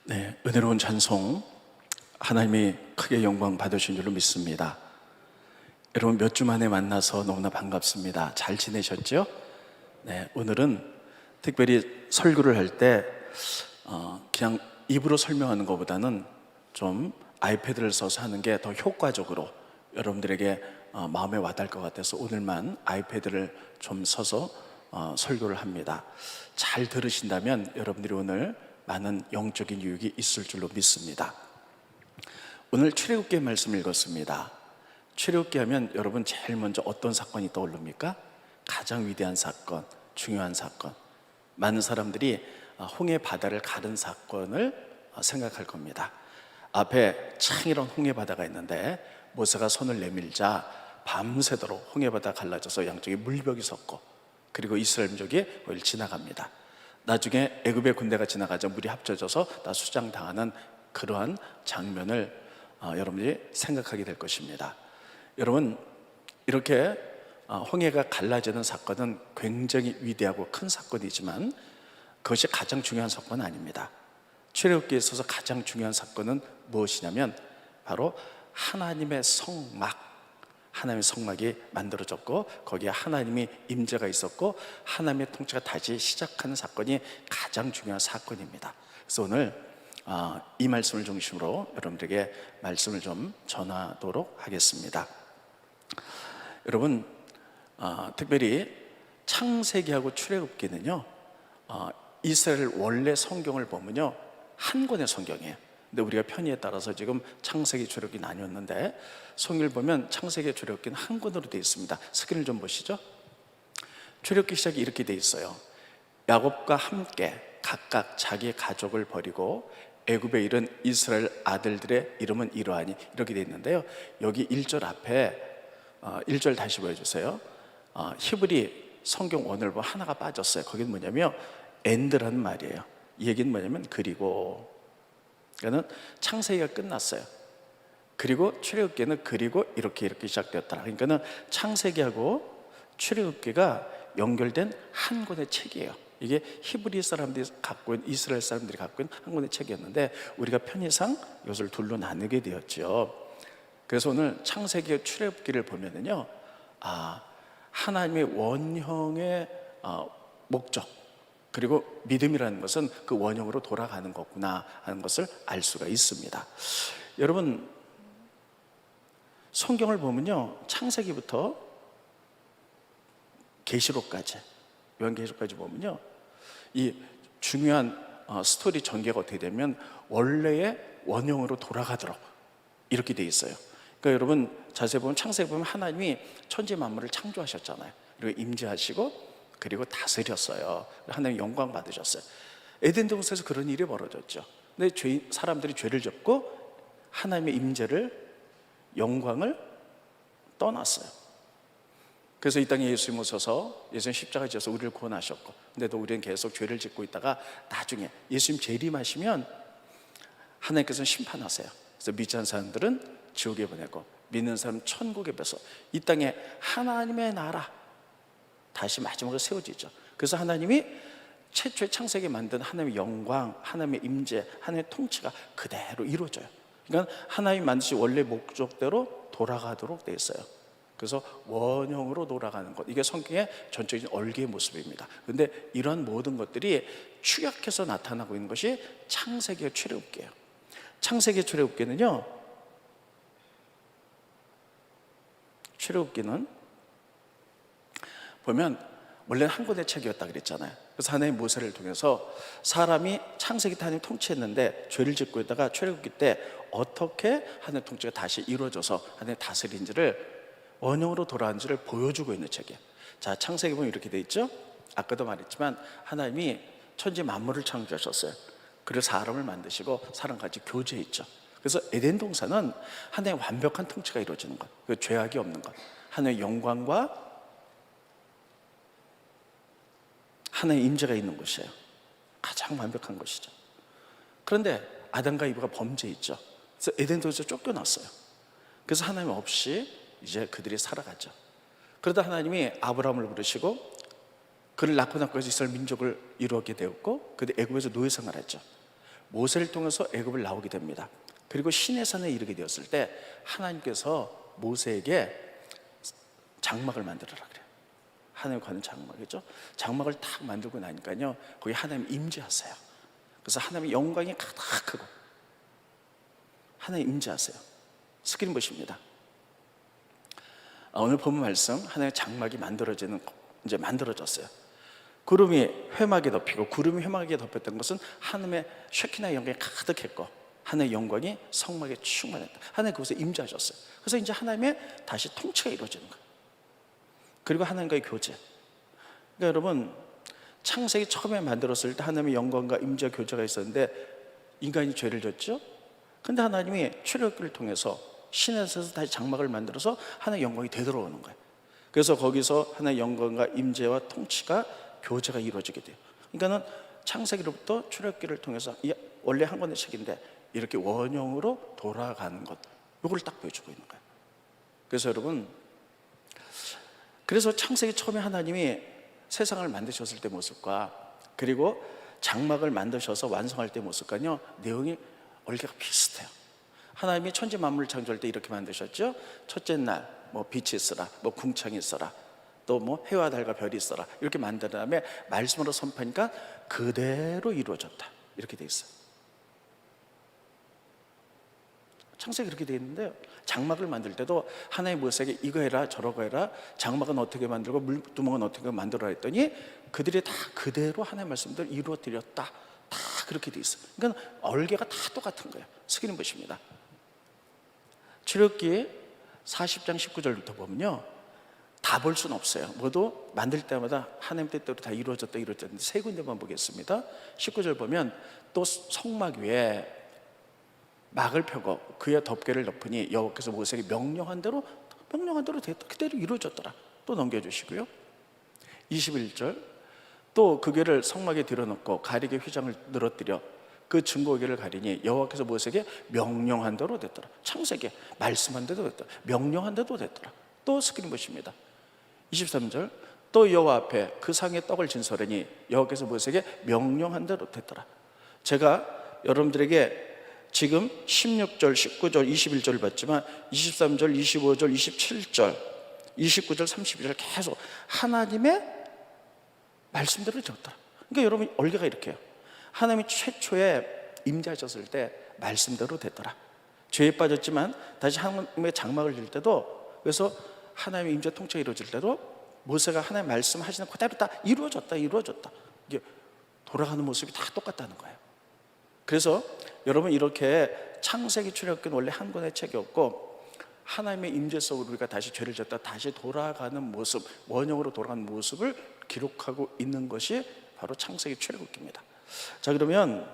네, 은혜로운 찬송 하나님이 크게 영광 받으신 줄로 믿습니다. 여러분 몇 주 만에 만나서 너무나 반갑습니다. 잘 지내셨죠? 네, 오늘은 특별히 설교를 할 때 그냥 입으로 설명하는 것보다는 좀 아이패드를 써서 하는 게 더 효과적으로 여러분들에게 마음에 와닿을 것 같아서 오늘만 아이패드를 좀 써서 설교를 합니다. 잘 들으신다면 여러분들이 오늘 많은 영적인 유익이 있을 줄로 믿습니다. 오늘 출애굽기 말씀을 읽었습니다. 출애굽기 하면 여러분 제일 먼저 어떤 사건이 떠오릅니까? 가장 위대한 사건, 중요한 사건. 많은 사람들이 홍해 바다를 가른 사건을 생각할 겁니다. 앞에 창이런 홍해 바다가 있는데 모세가 손을 내밀자 밤새도록 홍해 바다 갈라져서 양쪽에 물벽이 섰고, 그리고 이스라엘 민족이 거기를 지나갑니다. 나중에 애굽의 군대가 지나가자 물이 합쳐져서 다 수장당하는 그러한 장면을 여러분들이 생각하게 될 것입니다. 여러분, 이렇게 홍해가 갈라지는 사건은 굉장히 위대하고 큰 사건이지만 그것이 가장 중요한 사건은 아닙니다. 출애굽기에 있어서 가장 중요한 사건은 무엇이냐면 바로 하나님의 성막, 하나님의 성막이 만들어졌고 거기에 하나님의 임재가 있었고 하나님의 통치가 다시 시작하는 사건이 가장 중요한 사건입니다. 그래서 오늘 이 말씀을 중심으로 여러분들에게 말씀을 좀 전하도록 하겠습니다. 여러분, 특별히 창세기하고 출애굽기는요, 이스라엘 원래 성경을 보면요 한 권의 성경이에요. 근데 우리가 편의에 따라서 지금 창세기, 출애굽기 나뉘었는데 성경을 보면 창세기, 출애굽기는 한 권으로 되어 있습니다. 스크린을 좀 보시죠. 출애굽기 시작이 이렇게 되어 있어요. 야곱과 함께 각각 자기의 가족을 버리고 애굽에 이른 이스라엘 아들들의 이름은 이러하니, 이렇게 되어 있는데요, 여기 1절 앞에 1절 다시 보여주세요. 히브리 성경 원어를 보면 하나가 빠졌어요. 거기는 뭐냐면 엔드라는 말이에요. 이 얘기는 뭐냐면 그리고, 그러니까 창세기가 끝났어요. 그리고 출애굽기는 그리고 이렇게 시작되었다. 그러니까 창세기하고 출애굽기가 연결된 한 권의 책이에요. 이게 히브리 사람들이 갖고 있는, 이스라엘 사람들이 갖고 있는 한 권의 책이었는데 우리가 편의상 이것을 둘로 나누게 되었죠. 그래서 오늘 창세기와 출애굽기를 보면은요, 하나님의 원형의 목적, 그리고 믿음이라는 것은 그 원형으로 돌아가는 거구나 하는 것을 알 수가 있습니다. 여러분, 성경을 보면요, 창세기부터 계시록까지, 요한계시록까지 보면요, 이 중요한 스토리 전개가 어떻게 되면 원래의 원형으로 돌아가도록 이렇게 돼 있어요. 그러니까 여러분 자세히 보면 창세기 보면 하나님이 천지 만물을 창조하셨잖아요. 그리고 임재하시고 그리고 다스렸어요. 하나님 영광 받으셨어요. 에덴 동산에서 그런 일이 벌어졌죠. 근데 사람들이 죄를 졌고 하나님의 임재를, 영광을 떠났어요. 그래서 이 땅에 예수님 오셔서, 예수님 십자가에 지어서 우리를 구원하셨고, 근데도 우리는 계속 죄를 짓고 있다가 나중에 예수님 재림하시면 하나님께서는 심판하세요. 그래서 믿지 않는 사람들은 지옥에 보내고 믿는 사람은 천국에 빼서 이 땅에 하나님의 나라 다시 마지막으로 세워지죠. 그래서 하나님이 최초의 창세기에 만든 하나님의 영광, 하나님의 임재, 하나님의 통치가 그대로 이루어져요. 그러니까 하나님이 만드신 원래 목적대로 돌아가도록 돼 있어요. 그래서 원형으로 돌아가는 것, 이게 성경의 전적인 얼개의 모습입니다. 그런데 이런 모든 것들이 축약해서 나타나고 있는 것이 창세기와 출애굽기예요. 창세기, 출애굽기는요, 출애굽기는 보면 원래는 한 권의 책이었다 그랬잖아요. 그래서 하나님 모세를 통해서 사람이 창세기 때 하나님 통치했는데 죄를 짓고 있다가 출애굽기 때 어떻게 하나님 통치가 다시 이루어져서 하나님 다스린지를, 원형으로 돌아간지를 보여주고 있는 책이에요. 자, 창세기 보면 이렇게 돼 있죠. 아까도 말했지만 하나님이 천지 만물을 창조하셨어요. 그리고 사람을 만드시고 사람과 같이 교제했죠. 그래서 에덴 동산은 하나님의 완벽한 통치가 이루어지는 것, 그 죄악이 없는 것, 하나님의 영광과 하나님의 임재가 있는 곳이에요. 가장 완벽한 것이죠. 그런데 아담과 이브가 범죄했죠. 그래서 에덴 동산에서 쫓겨났어요. 그래서 하나님 없이 이제 그들이 살아가죠. 그러다 하나님이 아브라함을 부르시고 그를 낳고 해서 이스라엘 민족을 이루게 되었고, 그들 애굽에서 노예 생활했죠. 모세를 통해서 애굽을 나오게 됩니다. 그리고 시내산에 이르게 되었을 때 하나님께서 모세에게 장막을 만들어라 그래요. 하나님 거는 장막이죠. 장막을 딱 만들고 나니까요, 거기 하나님 임재하세요. 그래서 하나님의 영광이 가득하고 하나님 임재하세요. 스크린 보십니다. 오늘 본문 말씀, 하나님의 장막이 이제 만들어졌어요. 구름이 회막에 덮이고, 구름이 회막에 덮였던 것은 하나님의 쉐키나의 영광이 가득했고, 하나님의 영광이 성막에 충만했다. 하나님 그곳에 임재하셨어요. 그래서 이제 하나님의 다시 통치가 이루어지는 거예요. 그리고 하나님과의 교제. 그러니까 여러분, 창세기 처음에 만들었을 때 하나님의 영광과 임재와 교제가 있었는데 인간이 죄를 졌죠. 근데 하나님이 출애굽기를 통해서 시내에서 다시 장막을 만들어서 하나님의 영광이 되돌아오는 거예요. 그래서 거기서 하나님의 영광과 임재와 통치가, 교제가 이루어지게 돼요. 그러니까는 창세기로부터 출애굽기를 통해서 원래 한 권의 책인데 이렇게 원형으로 돌아가는 것, 이걸 딱 보여주고 있는 거예요. 그래서 여러분, 그래서 창세기 처음에 하나님이 세상을 만드셨을 때 모습과 그리고 장막을 만드셔서 완성할 때 모습과요, 내용이 얼개가 비슷해요. 하나님이 천지 만물을 창조할 때 이렇게 만드셨죠. 첫째 날 빛이 있어라, 궁창이 있어라, 또 해와 달과 별이 있어라, 이렇게 만든 다음에 말씀으로 선포하니까 그대로 이루어졌다, 이렇게 돼 있어요. 창세기 그렇게 돼 있는데요, 장막을 만들 때도 하나님 모세에게 이거 해라 저러고 해라, 장막은 어떻게 만들고 물두멍은 어떻게 만들어라 했더니 그들이 다 그대로 하나님 말씀대로 이루어 드렸다, 다 그렇게 돼 있어요. 그러니까 얼개가 다 똑같은 거예요. 스크린 보십니다. 출애굽기 40장 19절부터 보면요, 다 볼 수는 없어요. 모두 만들 때마다 하나님 뜻대로 다 이루어졌는데 세 군데만 보겠습니다. 19절 보면, 또 성막 위에 막을 펴고 그의 덮개를 덮으니 여호와께서 모세에게 명령한 대로 됐다, 그대로 이루어졌더라. 또 넘겨주시고요. 21절, 또 그 괴를 성막에 들여놓고 가리개 휘장을 늘어뜨려 그 증거궤를 가리니 여호와께서 모세에게 명령한 대로 됐더라. 창세기 말씀한 대로 됐더라. 명령한 대로 됐더라. 또 스크린 보십니다. 23절, 또 여호와 앞에 그 상에 떡을 진설하니 여호와께서 모세에게 명령한 대로 됐더라. 제가 여러분들에게 지금 16절, 19절, 21절을 봤지만 23절, 25절, 27절, 29절, 32절 계속 하나님의 말씀대로 되었더라. 그러니까 여러분, 얼개가 이렇게 해요. 하나님이 최초에 임재하셨을 때 말씀대로 됐더라. 죄에 빠졌지만 다시 하나님의 장막을 질 때도, 그래서 하나님의 임재 통치가 이루어질 때도 모세가 하나님 말씀하시는 그대로 다 이루어졌다. 이게 돌아가는 모습이 다 똑같다는 거예요. 그래서 여러분, 이렇게 창세기 출애굽기는 원래 한 권의 책이었고, 하나님의 임재 속으로 우리가 다시 죄를 졌다 다시 돌아가는 모습, 원형으로 돌아가는 모습을 기록하고 있는 것이 바로 창세기 출애굽기입니다. 자, 그러면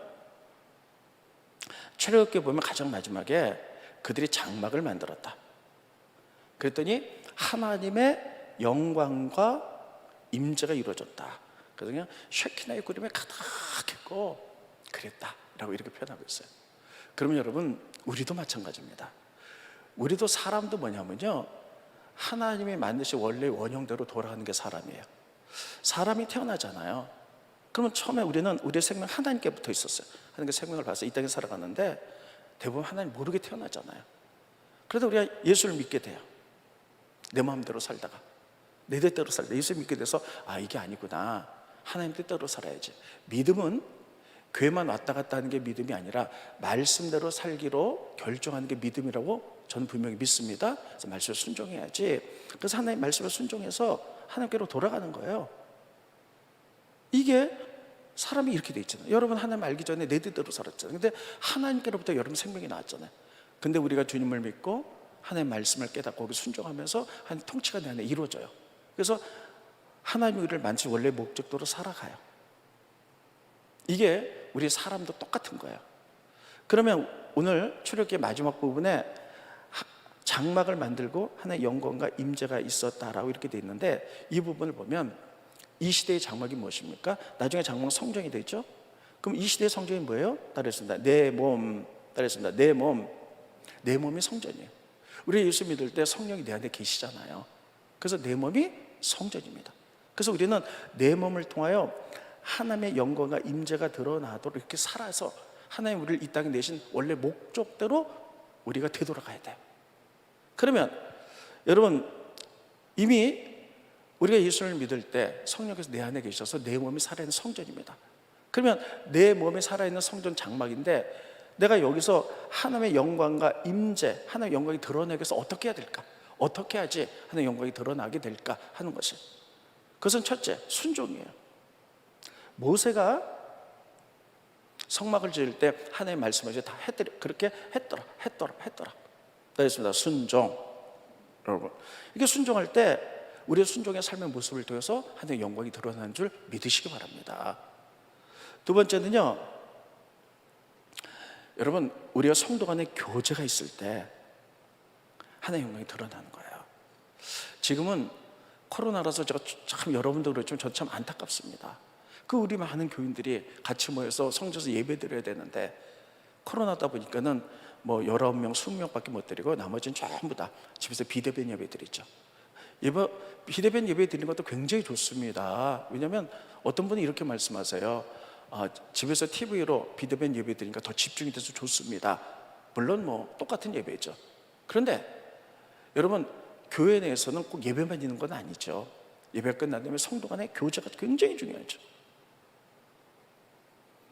출애굽기 보면 가장 마지막에 그들이 장막을 만들었다. 그랬더니 하나님의 영광과 임재가 이루어졌다. 그래서 그냥 쉐키나의 구름에 가득했고 그랬다라고 이렇게 표현하고 있어요. 그러면 여러분, 우리도 마찬가지입니다. 우리도 사람도 뭐냐면요, 하나님이 만드신 원래 원형대로 돌아가는 게 사람이에요. 사람이 태어나잖아요. 그러면 처음에 우리는 우리의 생명 하나님께 붙어 있었어요. 하나님께 생명을 받아서 이 땅에 살아가는데 대부분 하나님 모르게 태어나잖아요. 그래도 우리가 예수를 믿게 돼요. 내 마음대로 살다가 내 뜻대로 살다 예수 믿게 돼서 이게 아니구나, 하나님 뜻대로 살아야지. 믿음은 교회만 왔다 갔다 하는 게 믿음이 아니라 말씀대로 살기로 결정하는 게 믿음이라고 저는 분명히 믿습니다. 그래서 말씀을 순종해야지. 그래서 하나님 말씀을 순종해서 하나님께로 돌아가는 거예요. 이게 사람이 이렇게 돼 있잖아요. 여러분, 하나님 알기 전에 내 뜻대로 살았잖아요. 근데 하나님께로부터 여러분 생명이 나왔잖아요. 근데 우리가 주님을 믿고 하나님 말씀을 깨닫고 거기 순종하면서 하나님 통치가 내 안에 이루어져요. 그래서 하나님이 우리를 만드신 원래 목적대로 살아가요. 이게 우리 사람도 똑같은 거예요. 그러면 오늘 출애굽기의 마지막 부분에 장막을 만들고 하나님의 영광과 임재가 있었다라고 이렇게 돼 있는데, 이 부분을 보면 이 시대의 장막이 무엇입니까? 나중에 장막은 성전이 되죠. 그럼 이 시대의 성전이 뭐예요? 따르겠습니다. 내 몸. 따르겠습니다. 내 몸. 내 몸이 성전이에요. 우리 예수 믿을 때 성령이 내 안에 계시잖아요. 그래서 내 몸이 성전입니다. 그래서 우리는 내 몸을 통하여 하나님의 영광과 임재가 드러나도록 이렇게 살아서 하나님 우리를 이 땅에 내신 원래 목적대로 우리가 되돌아가야 돼요. 그러면 여러분, 이미 우리가 예수를 믿을 때 성령께서 내 안에 계셔서 내 몸이 살아있는 성전입니다. 그러면 내 몸에 살아있는 성전 장막인데, 내가 여기서 하나님의 영광과 임재, 하나님의 영광이 드러나기 위해서 어떻게 해야 될까? 어떻게 해야지 하나님의 영광이 드러나게 될까 하는 것이, 그것은 첫째, 순종이에요. 모세가 성막을 지을 때 하나님의 말씀을 다 했더라. 그렇게 했더라. 그랬습니다. 순종. 여러분, 이게 순종할 때 우리의 순종의 삶의 모습을 통해서 하나님의 영광이 드러나는 줄 믿으시기 바랍니다. 두 번째는요, 여러분, 우리가 성도 간의 교제가 있을 때 하나님의 영광이 드러나는 거예요. 지금은 코로나라서 제가 참, 여러분도 그렇지만 저 참 안타깝습니다. 우리 많은 교인들이 같이 모여서 성전에서 예배 드려야 되는데, 코로나다 보니까는 뭐 19명, 20명밖에 못 드리고 나머지는 전부 다 집에서 비대면 예배 드리죠. 비대면 예배 드리는 것도 굉장히 좋습니다. 왜냐하면 어떤 분이 이렇게 말씀하세요. 집에서 TV로 비대면 예배 드리니까 더 집중이 돼서 좋습니다. 물론 뭐 똑같은 예배죠. 그런데 여러분, 교회 내에서는 꼭 예배만 있는 건 아니죠. 예배가 끝난 다음에 성도 간의 교제가 굉장히 중요하죠.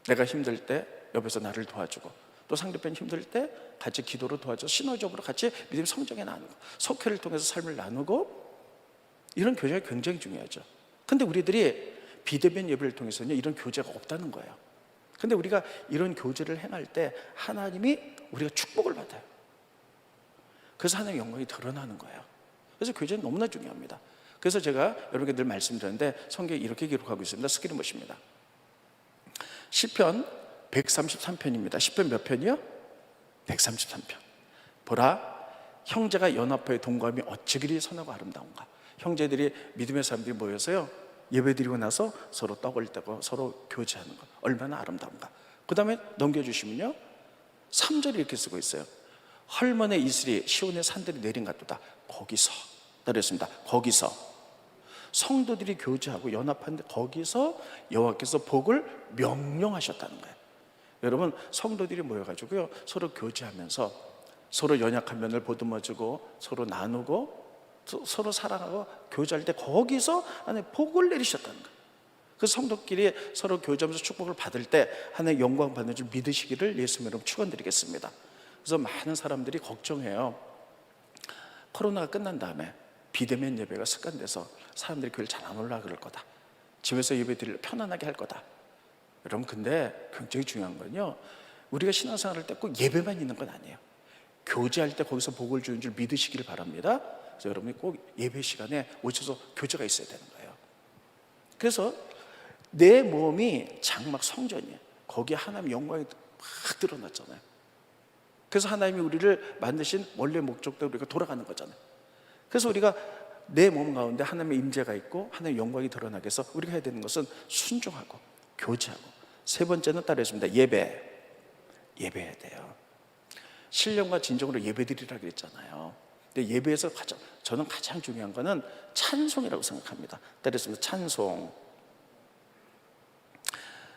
내가 힘들 때 옆에서 나를 도와주고, 또 상대편 힘들 때 같이 기도로 도와줘, 신호적으로 같이 믿음 성장에 나누고, 속회를 통해서 삶을 나누고, 이런 교제가 굉장히 중요하죠. 근데 우리들이 비대면 예배를 통해서는 이런 교제가 없다는 거예요. 근데 우리가 이런 교제를 행할 때 하나님이 우리가 축복을 받아요. 그래서 하나님의 영광이 드러나는 거예요. 그래서 교제는 너무나 중요합니다. 그래서 제가 여러분께 늘 말씀드렸는데, 성경에 이렇게 기록하고 있습니다. 스크린 보십니다. 시편 133편입니다. 시편 몇 편이요? 133편. 보라, 형제가 연합하여 동거함이 어찌 그리 선하고 아름다운가. 형제들이, 믿음의 사람들이 모여서요, 예배드리고 나서 서로 떡을 떼고 서로 교제하는 것, 얼마나 아름다운가. 그 다음에 넘겨주시면요, 3절이 이렇게 쓰고 있어요. 헐먼의 이슬이 시온의 산들이 내린 같도다. 거기서, 그랬습니다. 거기서 성도들이 교제하고 연합하는데, 거기서 여호와께서 복을 명령하셨다는 거예요. 여러분, 성도들이 모여가지고요, 서로 교제하면서 서로 연약한 면을 보듬어주고 서로 나누고 서로 사랑하고 교제할 때 거기서 하나님 복을 내리셨다는 거예요. 그래서 성도끼리 서로 교제하면서 축복을 받을 때 하나님의 영광 받는 줄 믿으시기를 예수님 이름으로 축원드리겠습니다. 그래서 많은 사람들이 걱정해요. 코로나가 끝난 다음에 비대면 예배가 습관돼서 사람들이 교회를 잘 안 올라 그럴 거다. 집에서 예배 드리려 편안하게 할 거다. 여러분, 근데 굉장히 중요한 건요, 우리가 신앙생활할 때 꼭 예배만 있는 건 아니에요. 교제할 때 거기서 복을 주는 줄 믿으시기를 바랍니다. 그래서 여러분이 꼭 예배 시간에 오셔서 교제가 있어야 되는 거예요. 그래서 내 몸이 장막 성전이에요. 거기에 하나님 영광이 막 드러났잖아요. 그래서 하나님이 우리를 만드신 원래 목적대로 우리가 돌아가는 거잖아요. 그래서 우리가 내 몸 가운데 하나님의 임재가 있고 하나님의 영광이 드러나게 해서 우리가 해야 되는 것은 순종하고 교제하고, 세 번째는 따르겠습니다. 예배해야 돼요. 신령과 진정으로 예배드리라 그랬잖아요. 근데 예배에서 저는 가장 중요한 거는 찬송이라고 생각합니다. 따르겠습니다. 찬송.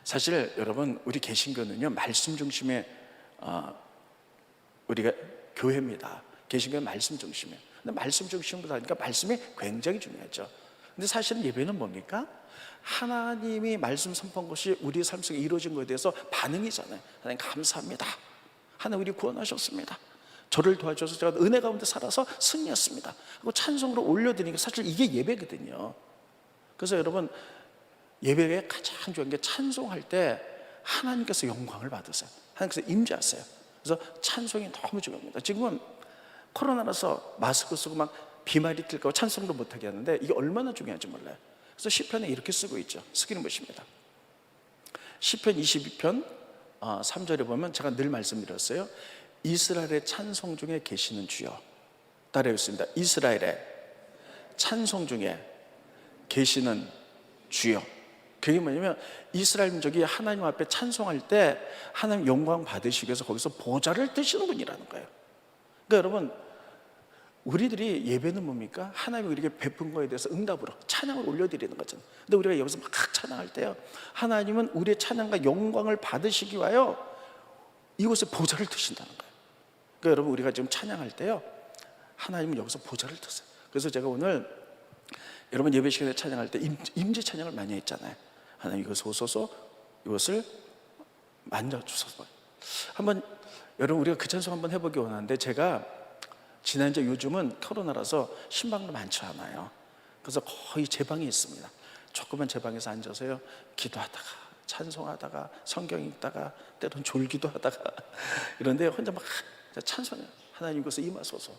사실 여러분, 우리 개신교는요, 말씀 중심의 우리가 교회입니다. 개신교는 말씀 중심이에요. 근데 말씀 중심으로 하니까 말씀이 굉장히 중요하죠. 근데 사실은 예배는 뭡니까? 하나님이 말씀 선포한 것이 우리의 삶 속에 이루어진 것에 대해서 반응이잖아요. 하나님 감사합니다. 하나님 우리 구원하셨습니다. 저를 도와주셔서 제가 은혜 가운데 살아서 승리했습니다. 하고 찬송으로 올려드리니까 사실 이게 예배거든요. 그래서 여러분, 예배에 가장 중요한 게 찬송할 때 하나님께서 영광을 받으세요. 하나님께서 임재하세요. 그래서 찬송이 너무 중요합니다. 지금은 코로나라서 마스크 쓰고 막 비말이 뜰까 봐 찬송도 못하게 하는데, 이게 얼마나 중요한지 몰라요. 그래서 시편에 이렇게 쓰고 있죠. 스크린 보십니다. 시편 22편 3절에 보면 제가 늘 말씀드렸어요. 이스라엘의 찬송 중에 계시는 주여. 따라했습니다. 이스라엘의 찬송 중에 계시는 주여. 그게 뭐냐면, 이스라엘 민족이 하나님 앞에 찬송할 때 하나님 영광 받으시기 위해서 거기서 보좌를 드시는 분이라는 거예요. 그러니까 여러분, 우리들이 예배는 뭡니까? 하나님이 우리에게 베푼 거에 대해서 응답으로 찬양을 올려드리는 거잖아요. 근데 우리가 여기서 막 찬양할 때요, 하나님은 우리의 찬양과 영광을 받으시기 위하여 이곳에 보좌를 두신다는 거예요. 그러니까 여러분, 우리가 지금 찬양할 때요, 하나님은 여기서 보좌를 두세요. 그래서 제가 오늘 여러분 예배 시간에 찬양할 때 임재 찬양을 많이 했잖아요. 하나님 이것을 오소서, 이것을 만져주소서. 한번 여러분, 우리가 그 찬송 한번 해보기 원하는데, 제가 지난주 요즘은 코로나라서 신방도 많지 않아요. 그래서 거의 제 방에 있습니다. 조그만 제 방에서 앉아서요, 기도하다가 찬송하다가 성경 읽다가 때론 졸기도 하다가 이런데 혼자 막 찬송해요. 하나님 이것을 임하소서.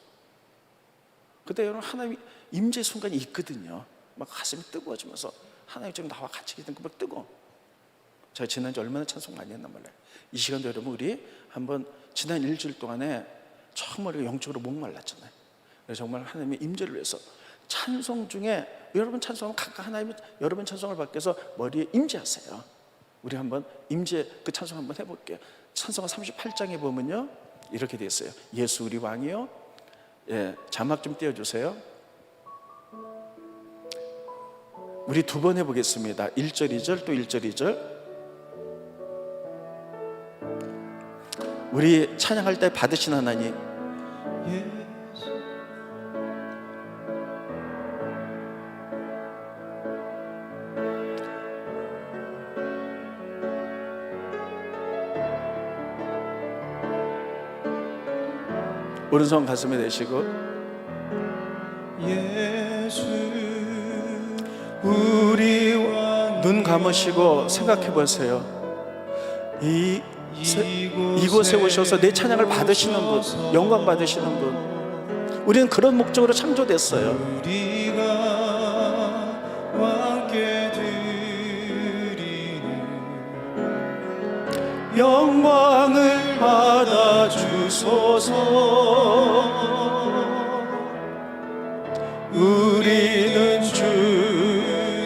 그때 여러분, 하나님 임재 순간이 있거든요. 막 가슴이 뜨거워지면서 하나님 지금 나와 같이 기도하니까 막 뜨거워. 제가 지난주 얼마나 찬송 많이 했단 말이에요. 이 시간도 여러분, 우리 한번 지난 일주일 동안에 정말 우리가 영적으로 목말랐잖아요. 그래서 정말 하나님의 임재를 위해서 찬송 중에, 여러분 찬송하면 각각 하나님의 여러분 찬송을 받기 위해서 머리에 임재하세요. 우리 한번 임재 그 찬송 한번 해볼게요. 찬송가 38장에 보면요, 이렇게 되어 있어요. 예수 우리 왕이요. 예, 자막 좀 띄워주세요. 우리 두 번 해보겠습니다. 1절 2절 또 1절 2절. 우리 찬양할 때 받으신 하나님, 오른손 가슴에 대시고, 예수 우리 왕, 눈 감으시고 생각해 보세요. 이곳에 오셔서 내 찬양을 받으시는 분, 영광 받으시는 분, 우리는 그런 목적으로 창조됐어요. 우리가 왕께 드리는 영광을 받아주소서. 우리는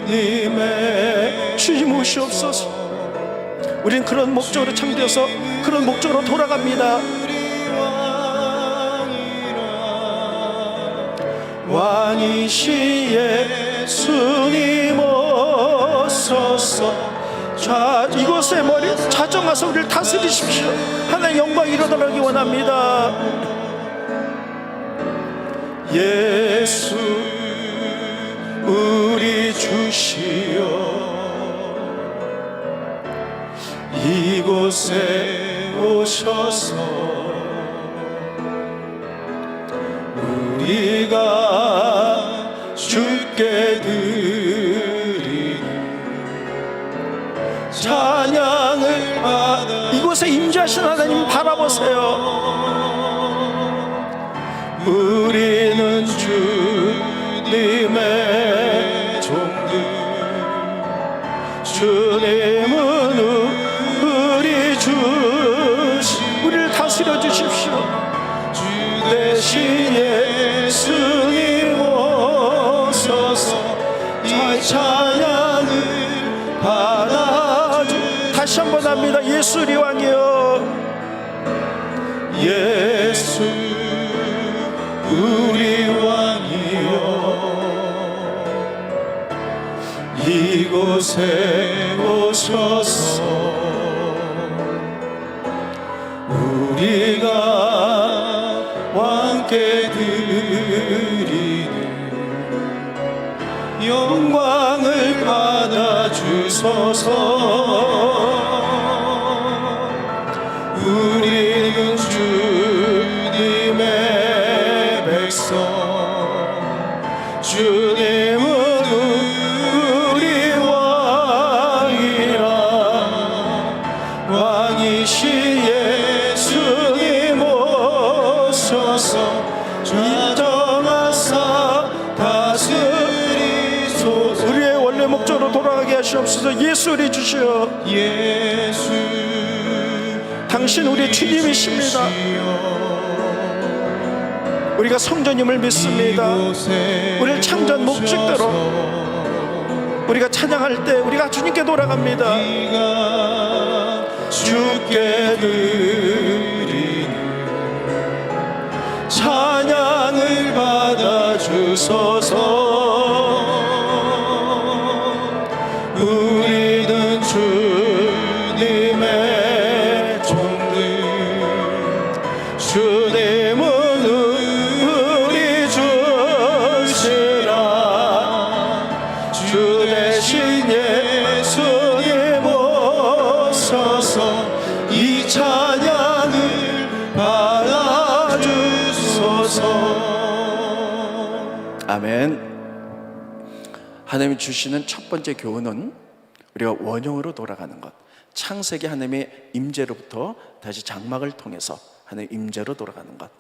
주님의 주님 오시옵소서. 우리는 그런 목적으로 창조해서 그런 목적으로 돌아갑니다. 왕이시 예수님 오소서. 자, 이곳에 머리 자정하서 우리를 다스리십시오. 하나님 영광이 일어나기 원합니다. 예수 우리 주시여, 이곳에 오셔서 우리가 주께 드리는 찬양을 받아, 이곳에 임재하신 하나님 바라보세요. 우리는 주님의 종들, 주님은 우리를 다스려 주십시오. 주 대신 예수님 오소서. 이 찬양을 받아주, 다시 한번 합니다. 예수 우리 왕이여, 예수 우리 왕이여, 이곳에 오셔서 우리가 왕께 드리는 영광을 받아주소서. 우리는 주님의 백성, 주님은 우리 왕이라. 왕이시 예수님 오셔서 인정하사 다스리소서. 우리의 원래 목적으로 돌아가게 하시옵소서. 예수 우리 주시오. 예수 당신 우리 주님이십니다. 우리가 성전임을 믿습니다. 우리를 창조한 목적대로 우리가 찬양할 때 우리가 주님께 돌아갑니다. 주께 드리는 찬양을 받아주소서. 우리는 주님의 종들, 아멘. 하나님이 주시는 첫 번째 교훈은 우리가 원형으로 돌아가는 것. 창세기 하나님의 임재로부터 다시 장막을 통해서 하나님의 임재로 돌아가는 것.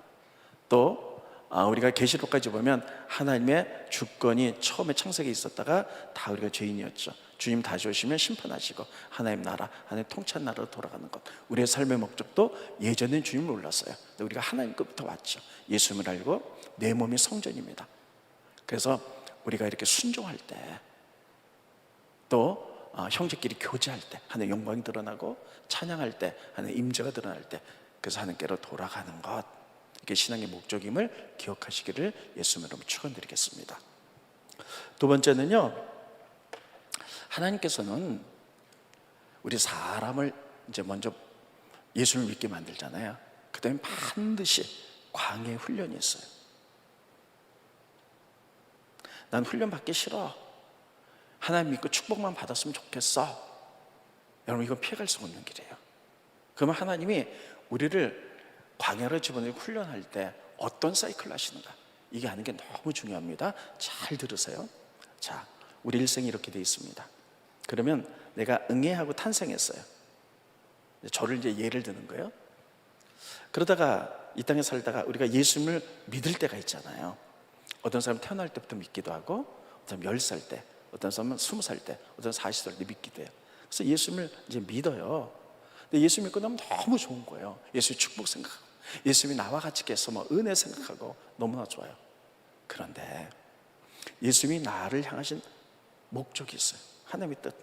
또 우리가 계시록까지 보면 하나님의 주권이 처음에 창세기에 있었다가 다 우리가 죄인이었죠. 주님 다시 오시면 심판하시고 하나님 나라, 하나님 통치한 나라로 돌아가는 것. 우리의 삶의 목적도 예전엔 주님을 몰랐어요. 근데 우리가 하나님 것부터 왔죠. 예수님을 알고 내 몸이 성전입니다. 그래서 우리가 이렇게 순종할 때, 또 형제끼리 교제할 때 하나님의 영광이 드러나고, 찬양할 때 하나님의 임재가 드러날 때, 그래서 하나님께로 돌아가는 것, 이게 신앙의 목적임을 기억하시기를 예수님으로 축원드리겠습니다. 두 번째는요, 하나님께서는 우리 사람을 이제 먼저 예수를 믿게 만들잖아요. 그 다음에 반드시 광야의 훈련이 있어요. 난 훈련 받기 싫어, 하나님 믿고 축복만 받았으면 좋겠어. 여러분, 이건 피해갈 수 없는 길이에요. 그러면 하나님이 우리를 광야로 집어넣고 훈련할 때 어떤 사이클을 하시는가, 이게 아는 게 너무 중요합니다. 잘 들으세요. 자, 우리 일생이 이렇게 돼 있습니다. 그러면 내가 응애하고 탄생했어요. 저를 이제 예를 드는 거예요. 그러다가 이 땅에 살다가 우리가 예수님을 믿을 때가 있잖아요. 어떤 사람은 태어날 때부터 믿기도 하고, 어떤 사람은 10살 때, 어떤 사람은 20살 때, 어떤 사람은 40살 때 믿기도 해요. 그래서 예수님을 이제 믿어요. 근데 예수 믿고 나면 너무 좋은 거예요. 예수의 축복 생각하고, 예수님이 나와 같이 계셔서 은혜 생각하고 너무나 좋아요. 그런데 예수님이 나를 향하신 목적이 있어요. 하나님의 뜻,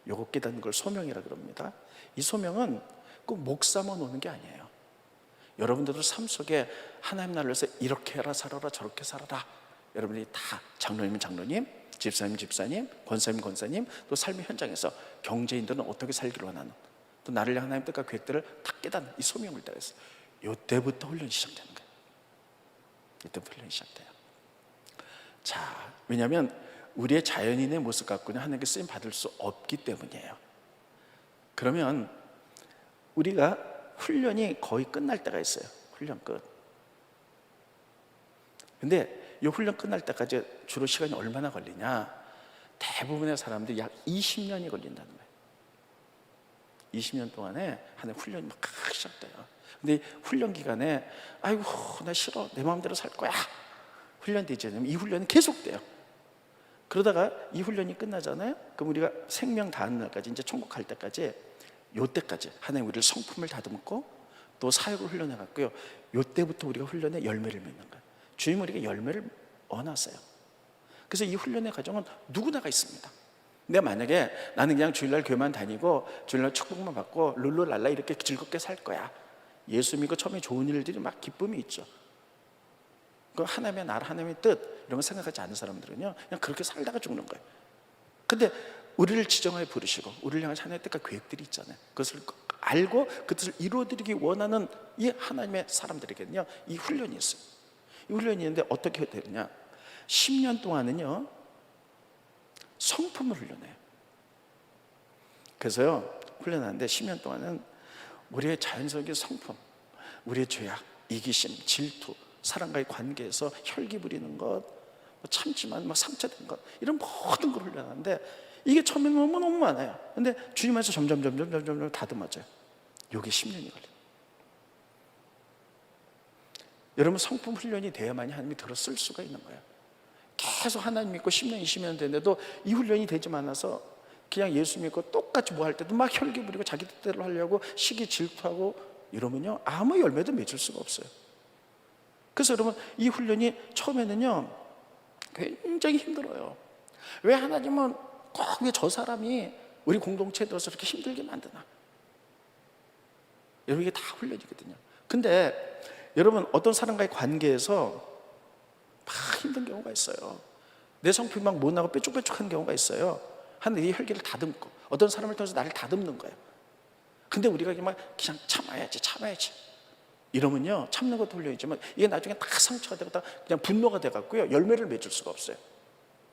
요거 깨닫는 걸 소명이라 그럽니다. 이 소명은 꼭 목사만 오는 게 아니에요. 여러분들도 삶 속에 하나님 나라를 위해서 이렇게 해라 살아라 저렇게 살아라, 여러분들이 다 장로님은 장로님, 집사님 집사님, 권사님 권사님, 또 삶의 현장에서 경제인들은 어떻게 살기를 원하는, 또 나를 향한 하나님 뜻과 계획들을 다 깨닫는 이 소명을 따라서 이때부터 훈련이 시작되는 거예요. 이때부터 훈련이 시작돼요. 자, 왜냐하면 우리의 자연인의 모습 갖고는 하나님께 쓰임 받을 수 없기 때문이에요. 그러면 우리가 훈련이 거의 끝날 때가 있어요. 훈련 끝. 근데 이 훈련 끝날 때까지 주로 시간이 얼마나 걸리냐? 대부분의 사람들이 약 20년이 걸린다는 거예요. 20년 동안에 하나의 훈련이 막 시작돼요. 근데 훈련 기간에 아이고 나 싫어, 내 마음대로 살 거야, 훈련되지 않으면 이 훈련은 계속돼요. 그러다가 이 훈련이 끝나잖아요. 그럼 우리가 생명 다하는 날까지, 이제 천국 갈 때까지, 요때까지 하나님 우리를 성품을 다듬고 또 사역을 훈련해 갔고요. 요때부터 우리가 훈련의 열매를 맺는 거예요. 주님 우리가 열매를 원하세요. 그래서 이 훈련의 과정은 누구나가 있습니다. 근데 만약에 나는 그냥 주일날 교회만 다니고 주일날 축복만 받고 룰루랄라 이렇게 즐겁게 살 거야, 예수 믿고 처음에 좋은 일들이 막 기쁨이 있죠. 그 하나님의 나라, 하나님의 뜻 이런 거 생각하지 않는 사람들은요, 그냥 그렇게 살다가 죽는 거예요. 근데 우리를 지정하여 부르시고 우리를 향한 하나님의 뜻과 계획들이 있잖아요. 그것을 알고 그 뜻을 이루어드리기 원하는 이 하나님의 사람들에게는요, 이 훈련이 있어요. 이 훈련이 있는데 어떻게 되느냐, 10년 동안은요 성품을 훈련해요. 그래서요 훈련하는데 10년 동안은 우리의 자연스러운 성품, 우리의 죄악, 이기심, 질투, 사람과의 관계에서 혈기 부리는 것, 참지만 상처된 것, 이런 모든 걸 훈련하는데 이게 처음에는 너무 많아요. 근데 주님 안에서 점점 다듬어져요. 이게 10년이 걸려요. 여러분, 성품 훈련이 돼야만이 하나님이 들어 쓸 수가 있는 거예요. 계속 하나님 믿고 10년, 20년 됐는데도 이 훈련이 되지 않아서 그냥 예수 믿고 똑같이 뭐 할 때도 막 혈기 부리고 자기 뜻대로 하려고 시기 질투하고 이러면요 아무 열매도 맺을 수가 없어요. 그래서 여러분, 이 훈련이 처음에는요 굉장히 힘들어요. 왜 하나님은 꼭 왜 저 사람이 우리 공동체에 들어서 이렇게 힘들게 만드나? 여러분, 이게 다 훈련이거든요. 근데 여러분, 어떤 사람과의 관계에서 막 힘든 경우가 있어요. 내 성품이 막 못나고 뾰족뾰족한 경우가 있어요. 하나님 이 혈기를 다듬고 어떤 사람을 통해서 나를 다듬는 거예요. 근데 우리가 그냥 참아야지 이러면요 참는 것도 훈련이지만 이게 나중에 다 상처가 되고 다 그냥 분노가 돼갖고요 열매를 맺을 수가 없어요.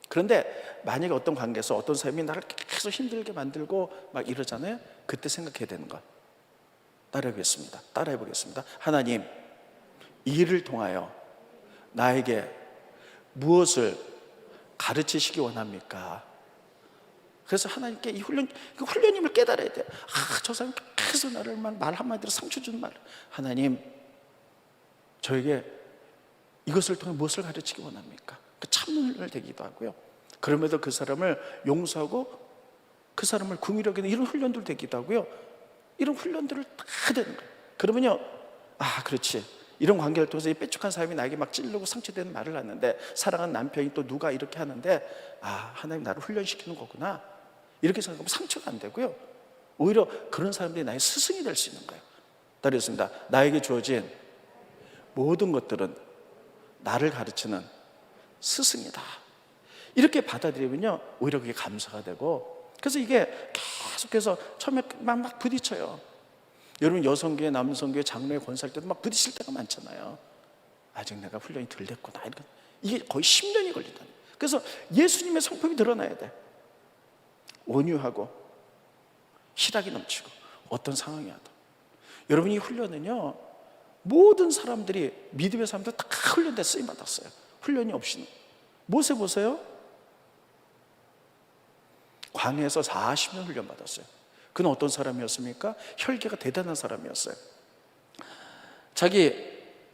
그런데 만약에 어떤 관계에서 어떤 사람이 나를 계속 힘들게 만들고 막 이러잖아요. 그때 생각해야 되는 거 따라해보겠습니다. 하나님, 이 일을 통하여 나에게 무엇을 가르치시기 원합니까? 그래서 하나님께 이 훈련임을 깨달아야 돼요. 저 사람이 계속 나를 말 한마디로 상처 주는 말. 하나님, 저에게 이것을 통해 무엇을 가르치기 원합니까? 그 참는 훈련을 되기도 하고요. 그럼에도 그 사람을 용서하고 그 사람을 긍휼히 여기는 이런 훈련들 되기도 하고요. 이런 훈련들을 다 되는 거예요. 그러면요, 그렇지. 이런 관계를 통해서 이 뾰족한 사람이 나에게 막 찔르고 상처되는 말을 하는데, 사랑하는 남편이 또 누가 이렇게 하는데, 하나님 나를 훈련시키는 거구나, 이렇게 생각하면 상처가 안 되고요. 오히려 그런 사람들이 나의 스승이 될 수 있는 거예요. 따르겠습니다. 나에게 주어진 모든 것들은 나를 가르치는 스승이다. 이렇게 받아들이면요, 오히려 그게 감사가 되고, 그래서 이게 계속해서 처음에 막 부딪혀요. 여러분, 여성교회, 남성교회, 장로회 권사할 때도 막 부딪힐 때가 많잖아요. 아직 내가 훈련이 덜 됐구나. 이게 거의 10년이 걸린다. 그래서 예수님의 성품이 드러나야 돼. 온유하고 희락이 넘치고 어떤 상황이어도. 여러분, 이 훈련은요, 모든 사람들이, 믿음의 사람들 다 훈련돼 쓰임 받았어요. 훈련이 없이는. 모세 보세요. 광야에서 40년 훈련 받았어요. 그는 어떤 사람이었습니까? 혈기가 대단한 사람이었어요. 자기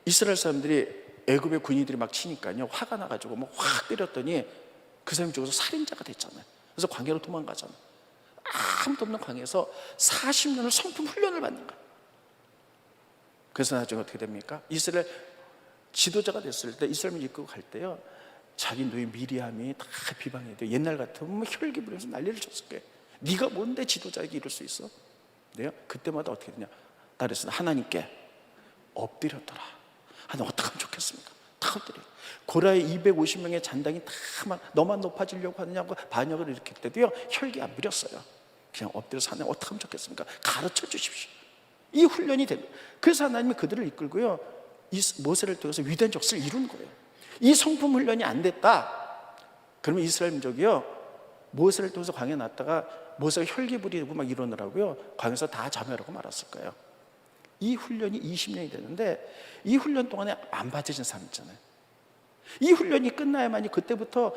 이스라엘 사람들이 애굽의 군인들이 막 치니까요, 화가 나가지고 뭐 확 때렸더니 그 사람이 죽어서 살인자가 됐잖아요. 그래서 광야로 도망가잖아요. 아무도 없는 광야에서 40년을 성품 훈련을 받는 거예요. 그래서 나중에 어떻게 됩니까? 이스라엘 지도자가 됐을 때, 이스라엘을 이끌고 갈 때요, 자기 누이 미리암이 다 비방해야 돼요. 옛날 같으면 뭐 혈기 부리면서 난리를 쳤을 거예요. 네가 뭔데 지도자에게 이럴 수 있어? 네요? 그때마다 어떻게 되냐? 따라서 하나님께 엎드렸더라. 하나님, 어떻게 하면 좋겠습니까? 다 엎드려. 고라의 250명의 잔당이 다 막 너만 높아지려고 하느냐고 반역을 일으킬 때도요, 혈기 안 부렸어요. 그냥 엎드려서, 하나님 어떻게 하면 좋겠습니까? 가르쳐 주십시오. 이 훈련이 된 거예요. 그래서 하나님이 그들을 이끌고요, 이 모세를 통해서 위대한 역사를 이룬 거예요. 이 성품 훈련이 안 됐다, 그러면 이스라엘 민족이요, 모세를 통해서 광야에 놨다가 모세가 혈기 부리고 막 이러느라고요, 광야에서 다 자멸하고 말았을 거예요. 이 훈련이 20년이 되는데, 이 훈련 동안에 안 받으신 사람 있잖아요. 이 훈련이 끝나야만이 그때부터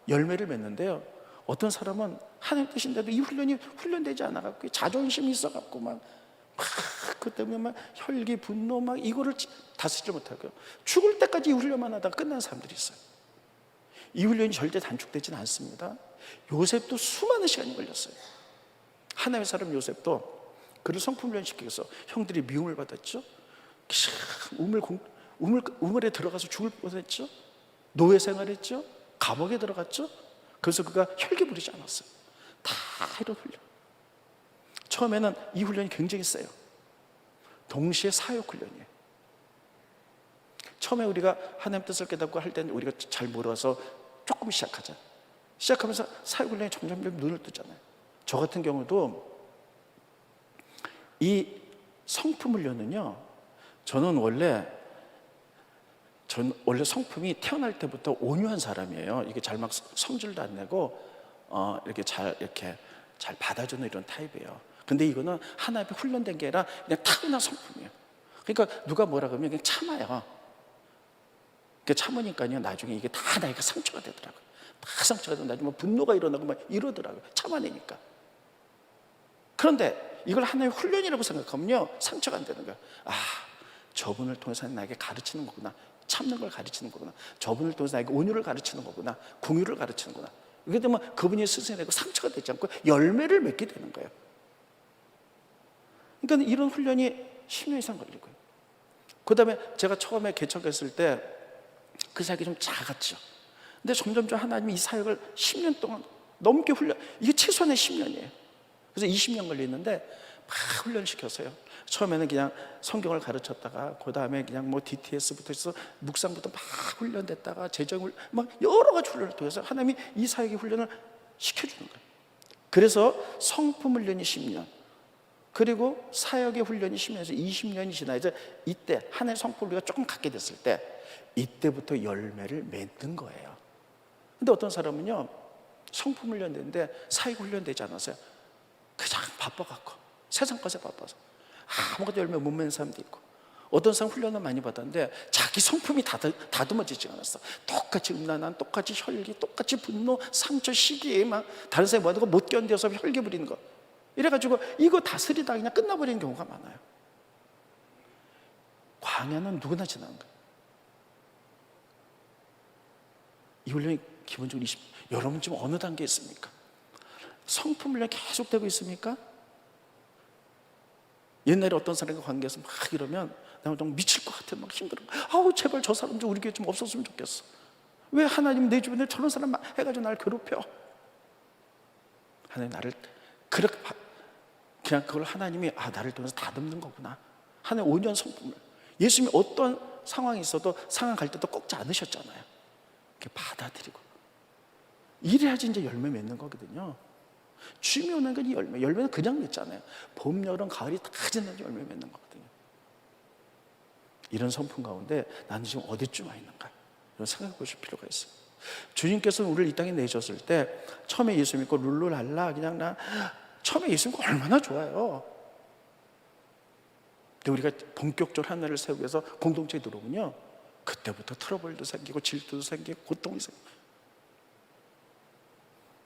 열매를 맺는데요, 어떤 사람은 하나님 뜻인데도 이 훈련이 훈련되지 않아갖고 자존심이 있어갖고 막 그 때문에 막 혈기, 분노 막 이거를 다스리지 못하고요, 죽을 때까지 이 훈련만 하다가 끝나는 사람들이 있어요. 이 훈련이 절대 단축되지는 않습니다. 요셉도 수많은 시간이 걸렸어요. 하나님의 사람 요셉도 그를 성품 훈련시키기 위해서 형들이 미움을 받았죠. 우물에 들어가서 죽을 뻔했죠. 노예 생활했죠. 감옥에 들어갔죠. 그래서 그가 혈기 부리지 않았어요. 다 이런 훈련. 처음에는 이 훈련이 굉장히 세요. 동시에 사역 훈련이에요. 처음에 우리가 하나님 뜻을 깨닫고 할 때는 우리가 잘 몰라서 조금 시작하자. 시작하면서 사역 훈련이 점점 눈을 뜨잖아요. 저 같은 경우도 이 성품 훈련은요, 저는 원래 성품이 태어날 때부터 온유한 사람이에요. 이게 잘 막 성질도 안 내고 이렇게 잘 받아주는 이런 타입이에요. 근데 이거는 하나님의 훈련된 게 아니라 그냥 타고난 성품이에요. 그러니까 누가 뭐라 그러면 그냥 참아요. 그 참으니까요, 나중에 이게 다 나에게 상처가 되더라고요. 다 상처가 되고 나중에 분노가 일어나고 막 이러더라고요. 참아내니까. 그런데 이걸 하나의 훈련이라고 생각하면요, 상처가 안 되는 거예요. 저분을 통해서 나에게 가르치는 거구나. 참는 걸 가르치는 거구나. 저분을 통해서 나에게 온유를 가르치는 거구나. 긍휼을 가르치는 거구나. 이게 되면 그분이 스승이 되고 상처가 되지 않고 열매를 맺게 되는 거예요. 그러니까 이런 훈련이 10년 이상 걸리고요. 그 다음에 제가 처음에 개척했을 때 그 사역이 좀 작았죠. 근데 점점 하나님이 이 사역을 10년 동안 넘게 이게 최소한의 10년이에요. 그래서 20년 걸리는데 막 훈련시켰어요. 처음에는 그냥 성경을 가르쳤다가 그 다음에 그냥 뭐 DTS부터 해서 묵상부터 막 훈련됐다가 재정을 막 여러 가지 훈련을 통해서 하나님이 이 사역의 훈련을 시켜주는 거예요. 그래서 성품 훈련이 10년, 그리고 사역의 훈련이 10년에서 20년이 지나서 이때 하나의 성품을 우리가 조금 갖게 됐을 때, 이때부터 열매를 맺는 거예요. 근데 어떤 사람은요, 성품 훈련되는데 사역 훈련되지 않았어요. 그냥 바빠갖고 세상 것에 바빠서 아무것도 열매 못 맺는 사람도 있고, 어떤 사람 훈련을 많이 받았는데 자기 성품이 다듬어지지 않았어. 똑같이 음란한, 똑같이 혈기, 똑같이 분노, 상처, 시기에 막 다른 사람이 뭐하는 거 못 견뎌서 혈기 부리는 거, 이래가지고 이거 다스리다 그냥 끝나버리는 경우가 많아요. 광야는 누구나 지나는 거예요. 이 훈련이 기본적으로 여러분 지금 어느 단계에 있습니까? 성품 훈련 계속되고 있습니까? 옛날에 어떤 사람과 관계에서 막 이러면 나 좀 미칠 것 같아, 막 힘들어. 아우 제발 저 사람 좀 우리 교회 좀 없었으면 좋겠어. 왜 하나님 내 주변에 저런 사람 해가지고 나를 괴롭혀? 하나님 나를 그렇게 그냥 그걸 하나님이 나를 통해서 다듬는 거구나. 하나님 5년 성품을, 예수님이 어떤 상황이 있어도 상황 갈 때도 꺾지 않으셨잖아요. 이렇게 받아들이고 이래야지 이제 열매 맺는 거거든요. 주님이 오는 건 이 열매는 그냥 맺잖아요. 봄, 여름, 가을이 다 지나서 열매 맺는 거거든요. 이런 성품 가운데 나는 지금 어디쯤 와 있는가, 이런 생각해 보실 필요가 있어요. 주님께서는 우리를 이 땅에 내셨을 때 처음에 예수 믿고 룰루랄라 그냥 처음에 예수 믿고 얼마나 좋아요. 근데 우리가 본격적으로 하나를 세우기 위해서 공동체에 들어오면요, 그때부터 트러블도 생기고 질투도 생기고 고통이 생기고,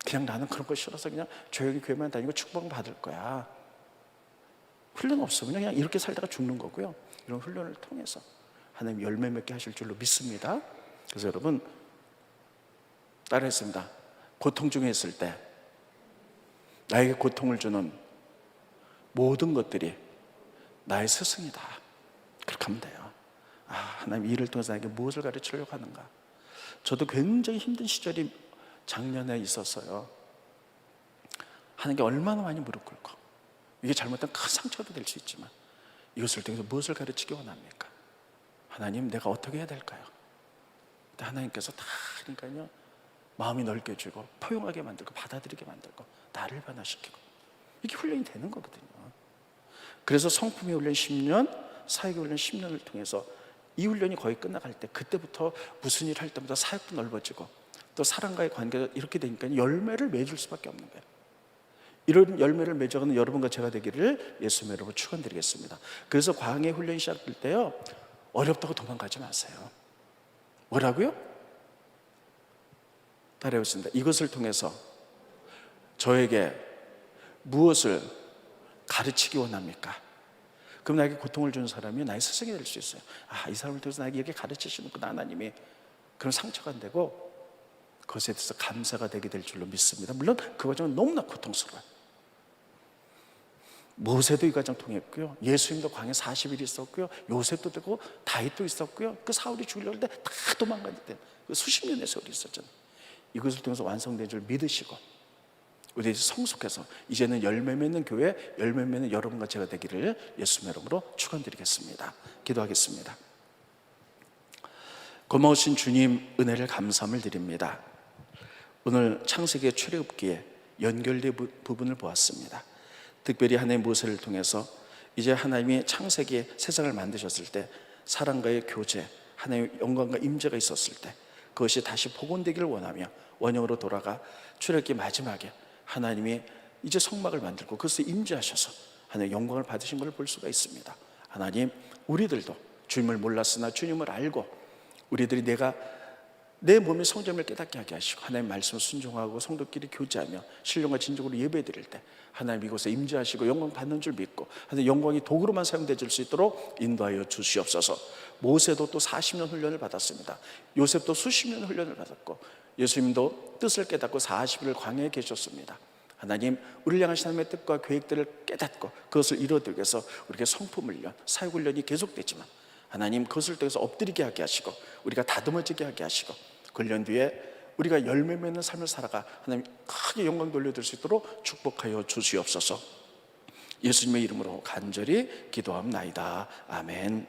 그냥 나는 그런 거 싫어서 그냥 조용히 교회만 다니고 축복 받을 거야. 훈련 없으면 그냥 이렇게 살다가 죽는 거고요. 이런 훈련을 통해서 하나님 열매 맺게 하실 줄로 믿습니다. 그래서 여러분 따라했습니다. 고통 중에 있을 때 나에게 고통을 주는 모든 것들이 나의 스승이다. 그렇게 하면 돼요. 하나님 이 일을 통해서 나에게 무엇을 가르치려고 하는가. 저도 굉장히 힘든 시절이 작년에 있었어요. 하는 게 얼마나 많이 무릎 꿇고, 이게 잘못된 큰 상처도 될 수 있지만 이것을 통해서 무엇을 가르치기 원합니까? 하나님 내가 어떻게 해야 될까요? 근데 하나님께서 다 그러니까요, 마음이 넓게 주고 포용하게 만들고 받아들이게 만들고 나를 변화시키고, 이게 훈련이 되는 거거든요. 그래서 성품의 훈련 10년, 사역의 훈련 10년을 통해서 이 훈련이 거의 끝나갈 때, 그때부터 무슨 일 할 때마다 사역도 넓어지고 또 사람과의 관계가 이렇게 되니까 열매를 맺을 수밖에 없는 거예요. 이런 열매를 맺어가는 여러분과 제가 되기를 예수님 여러분 축원드리겠습니다. 그래서 광야 훈련이 시작될 때요, 어렵다고 도망가지 마세요. 뭐라고요? 따라해보겠습니다. 이것을 통해서 저에게 무엇을 가르치기 원합니까? 그럼 나에게 고통을 주는 사람이 나의 스승이 될 수 있어요. 이 사람을 통해서 나에게 이렇게 가르치시는구나 하나님이. 그럼 상처가 안 되고 그것에 대해서 감사가 되게 될 줄로 믿습니다. 물론 그 과정은 너무나 고통스러워요. 모세도 이 과정 통했고요, 예수님도 광야 40일 있었고요, 요셉도 되고 다윗도 있었고요, 그 사울이 죽으려고 할 때 다 도망갈 때 수십 년의 세월이 있었잖아요. 이것을 통해서 완성된 줄 믿으시고 우리 성숙해서 이제는 열매 맺는 교회, 열매 맺는 여러분과 제가 되기를 예수님의 이름으로 축원드리겠습니다. 기도하겠습니다. 고마우신 주님, 은혜를 감사함을 드립니다. 오늘 창세기의 출애굽기에 연결된 부분을 보았습니다. 특별히 하나님 모세를 통해서 이제 하나님이 창세기에 세상을 만드셨을 때 사람과의 교제, 하나님의 영광과 임재가 있었을 때 그것이 다시 복원되기를 원하며 원형으로 돌아가 출애굽기 마지막에 하나님이 이제 성막을 만들고 그것을 임재하셔서 하나님의 영광을 받으신 것을 볼 수가 있습니다. 하나님, 우리들도 주님을 몰랐으나 주님을 알고 우리들이 내 몸의 성점을 깨닫게 하게 하시고 하나님의 말씀을 순종하고 성도끼리 교제하며 신령과 진정으로 예배드릴 때 하나님 이곳에 임재하시고 영광 받는 줄 믿고 하나님 영광이 도구로만 사용되질 수 있도록 인도하여 주시옵소서. 모세도 또 40년 훈련을 받았습니다. 요셉도 수십 년 훈련을 받았고 예수님도 뜻을 깨닫고 40일을 광야에 계셨습니다. 하나님, 우리를 향하신 하나님의 뜻과 계획들을 깨닫고 그것을 이루어들기 위해서 우리에게 성품 훈련, 사역 훈련이 계속되지만 하나님 그것을 통해서 엎드리게 하게 하시고 우리가 다듬어지게 하게 하시고 그 훈련 뒤에 우리가 열매 맺는 삶을 살아가 하나님 크게 영광 돌려드릴 수 있도록 축복하여 주시옵소서. 예수님의 이름으로 간절히 기도합나이다. 아멘.